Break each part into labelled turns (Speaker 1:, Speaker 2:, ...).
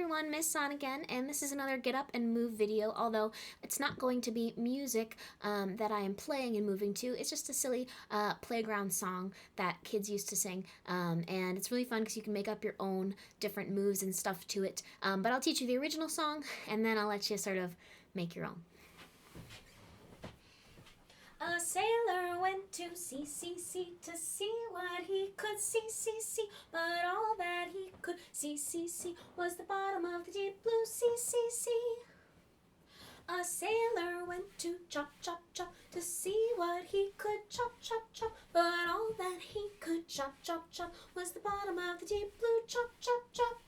Speaker 1: everyone, Miss Son again, and this is another Get Up and Move video, although it's not going to be music that I am playing and moving to. It's just a silly playground song that kids used to sing, and it's really fun because you can make up your own different moves and stuff to it. But I'll teach you the original song, and then I'll let you sort of make your own. A sailor went to sea to see what he could see, but all that he could see was the bottom of the deep blue sea. A sailor went to chop to see what he could chop, but all that he could chop was the bottom of the deep blue chop.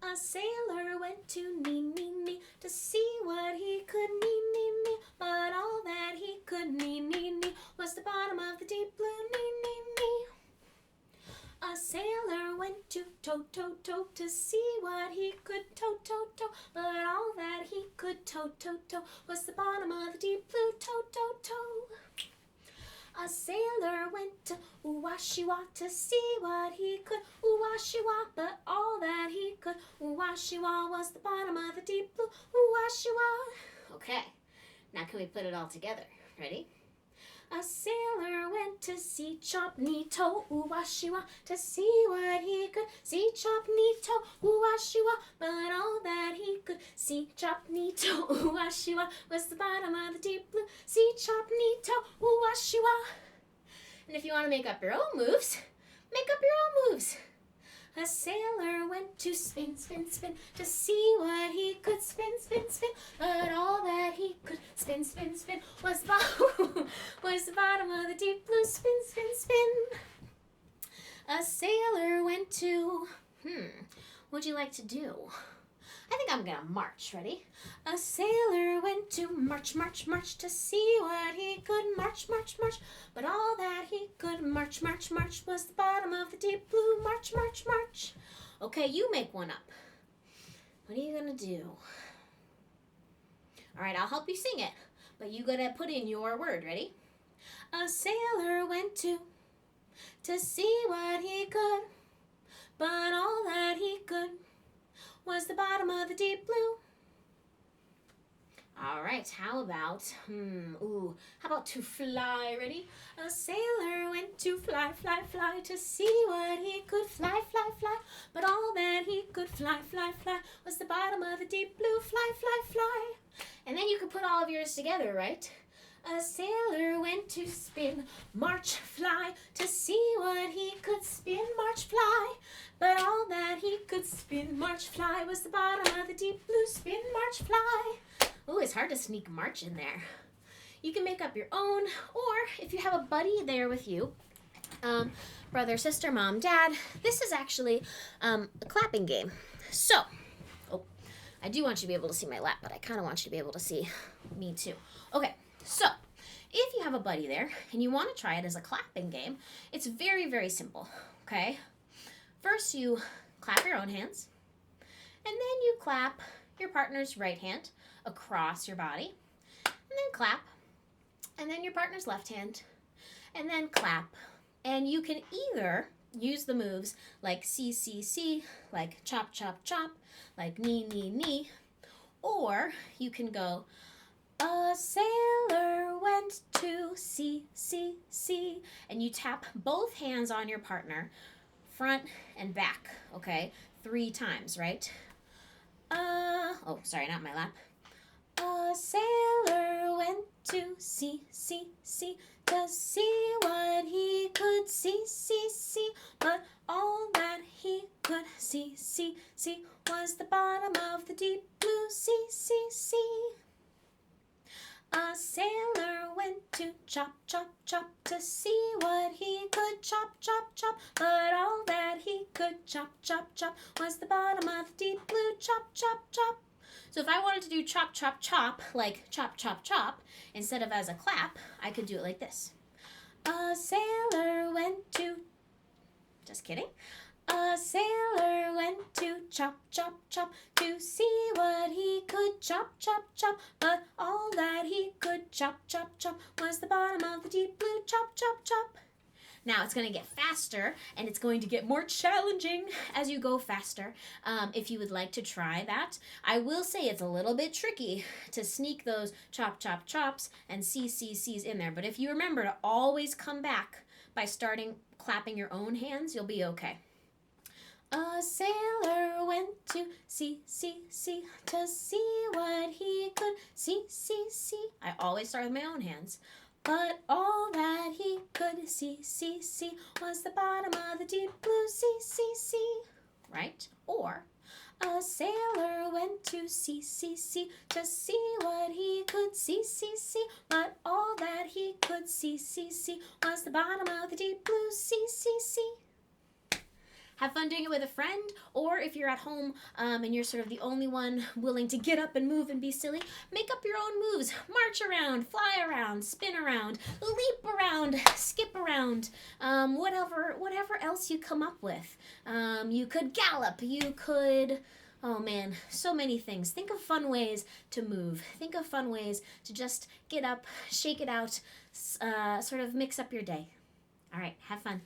Speaker 1: A sailor went to knee to see what he could knee, but all that he could knee was the bottom of the deep blue knee. A sailor went to toe to see what he could toe, but all that he could toe was the bottom of the deep blue toe. A sailor went to Uwashiwa to see what he could Uwashiwa, but all that he could Uwashiwa was the bottom of the deep blue Uwashiwa. Okay, now can we put it all together? Ready? A sailor went to see chop knee toe Uwashiwa to see what he could see chop knee toe Uwashiwa, but all that he could see chop knee toe Uwashiwa was the bottom of the deep blue see chop knee toe Uwashiwa. And if you want to make up your own moves, make up your own moves. A sailor went to spin to see what he could spin, but all that he could spin was the bottom of the deep blue spin. A sailor went to, what'd you like to do? I think I'm gonna march. Ready? A sailor went to march to see what he could march, but all that he could march was the bottom of the deep blue march. Okay, you make one up. What are you gonna do? All right, I'll help you sing it, but you gotta put in your word. Ready? A sailor went to see what he could, but all that he could was the bottom of the deep blue. All right, how about, how about to fly? Ready? A sailor went to fly to see what he could fly, but all that he could fly was the bottom of the deep blue fly. And then you could put all of yours together, right? A sailor went to spin, march, fly, to see what he could spin, march, fly, but all that he could spin, march, fly was the bottom of the deep blue spin, march, fly. Ooh, it's hard to sneak march in there. You can make up your own, or if you have a buddy there with you, brother, sister, mom, dad, this is actually a clapping game. So, I do want you to be able to see my lap, but I kind of want you to be able to see me too. Okay. So, if you have a buddy there and you want to try it as a clapping game, it's very, very simple, okay? First, you clap your own hands, and then you clap your partner's right hand across your body, and then clap, and then your partner's left hand, and then clap. And you can either use the moves like C, like chop, like knee, or you can go, a sailor went to sea, and you tap both hands on your partner, front and back, okay? 3 times, right? Sorry, not my lap. A sailor went to sea to see what he could see, but all that he could see was the bottom of the deep blue sea. A sailor went to chop to see what he could chop, but all that he could chop was the bottom of the deep blue chop. So if I wanted to do chop, like chop, instead of as a clap, I could do it like this. A sailor went to, just kidding. A sailor went to chop to see what he could chop, but all that he could chop was the bottom of the deep blue chop. Now it's going to get faster, and it's going to get more challenging as you go faster. If you would like to try that, I will say it's a little bit tricky to sneak those chop, chop, chops and CCCs in there. But if you remember to always come back by starting clapping your own hands, you'll be okay. A sailor went to sea to see what he could see. I always start with my own hands. But all that he could see was the bottom of the deep blue sea. Right? Or, a sailor went to sea to see what he could see. But all that he could see was the bottom of the deep blue sea. Have fun doing it with a friend, or if you're at home and you're sort of the only one willing to get up and move and be silly, make up your own moves. March around, fly around, spin around, leap around, skip around, whatever else you come up with. You could gallop, you could... Oh man, so many things. Think of fun ways to move. Think of fun ways to just get up, shake it out, sort of mix up your day. All right, have fun.